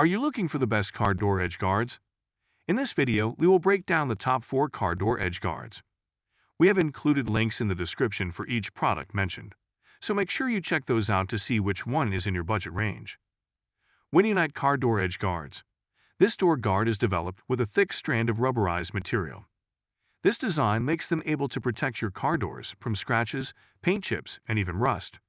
Are you looking for the best car door edge guards? In this video, we will break down the top 4 car door edge guards. We have included links in the description for each product mentioned, so make sure you check those out to see which one is in your budget range. Unite car door edge guards. This door guard is developed with a thick strand of rubberized material. This design makes them able to protect your car doors from scratches, paint chips, and even rust.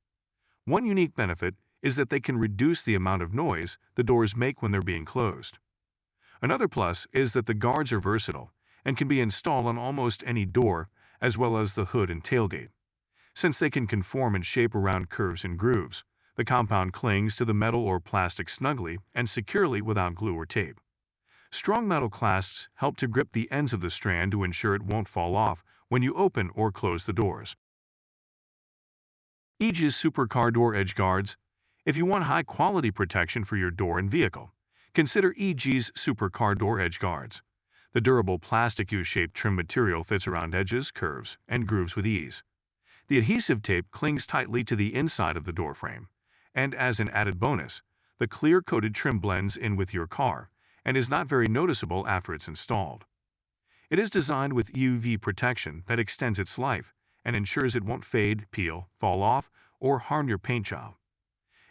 One unique benefit is that they can reduce the amount of noise the doors make when they're being closed. Another plus is that the guards are versatile and can be installed on almost any door, as well as the hood and tailgate. Since they can conform and shape around curves and grooves, the compound clings to the metal or plastic snugly and securely without glue or tape. Strong metal clasps help to grip the ends of the strand to ensure it won't fall off when you open or close the doors. Aegis Super Car Door Edge Guards. If you want high-quality protection for your door and vehicle, consider Aegis Super Car Door Edge Guards. The durable plastic U-shaped trim material fits around edges, curves, and grooves with ease. The adhesive tape clings tightly to the inside of the door frame, and as an added bonus, the clear-coated trim blends in with your car and is not very noticeable after it's installed. It is designed with UV protection that extends its life and ensures it won't fade, peel, fall off, or harm your paint job.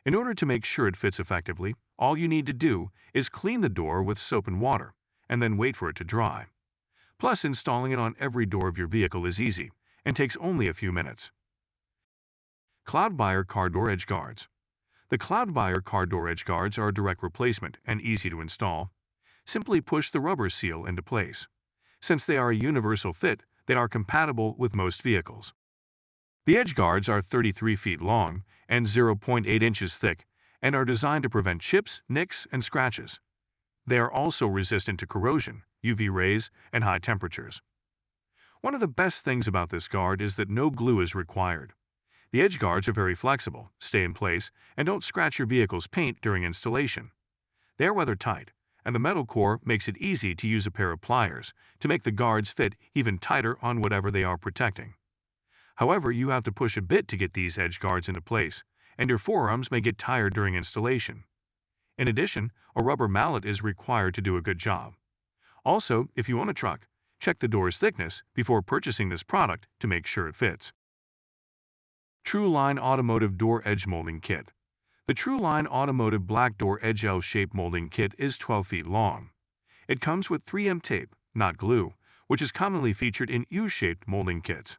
In order to make sure it fits effectively, all you need to do is clean the door with soap and water, and then wait for it to dry. Plus, installing it on every door of your vehicle is easy and takes only a few minutes. Cloudbuyer Car Door Edge Guards. The Cloudbuyer Car Door Edge Guards are a direct replacement and easy to install. Simply push the rubber seal into place. Since they are a universal fit, they are compatible with most vehicles. The edge guards are 33 feet long and 0.8 inches thick and are designed to prevent chips, nicks, and scratches. They are also resistant to corrosion, UV rays, and high temperatures. One of the best things about this guard is that no glue is required. The edge guards are very flexible, stay in place, and don't scratch your vehicle's paint during installation. They are weather-tight, and the metal core makes it easy to use a pair of pliers to make the guards fit even tighter on whatever they are protecting. However, you have to push a bit to get these edge guards into place, and your forearms may get tired during installation. In addition, a rubber mallet is required to do a good job. Also, if you own a truck, check the door's thickness before purchasing this product to make sure it fits. TrueLine Automotive Door Edge Molding Kit. The TrueLine Automotive Black Door Edge L-shaped molding kit is 12 feet long. It comes with 3M tape, not glue, which is commonly featured in U-shaped molding kits.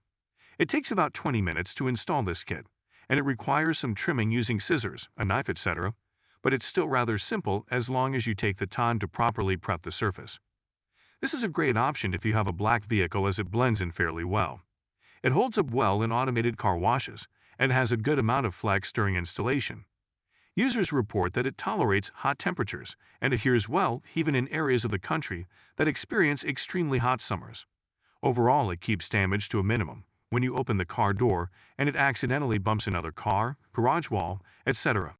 It takes about 20 minutes to install this kit, and it requires some trimming using scissors, a knife, etc., but it's still rather simple as long as you take the time to properly prep the surface. This is a great option if you have a black vehicle as it blends in fairly well. It holds up well in automated car washes and has a good amount of flex during installation. Users report that it tolerates hot temperatures and adheres well even in areas of the country that experience extremely hot summers. Overall, it keeps damage to a minimum when you open the car door and it accidentally bumps another car, garage wall, etc.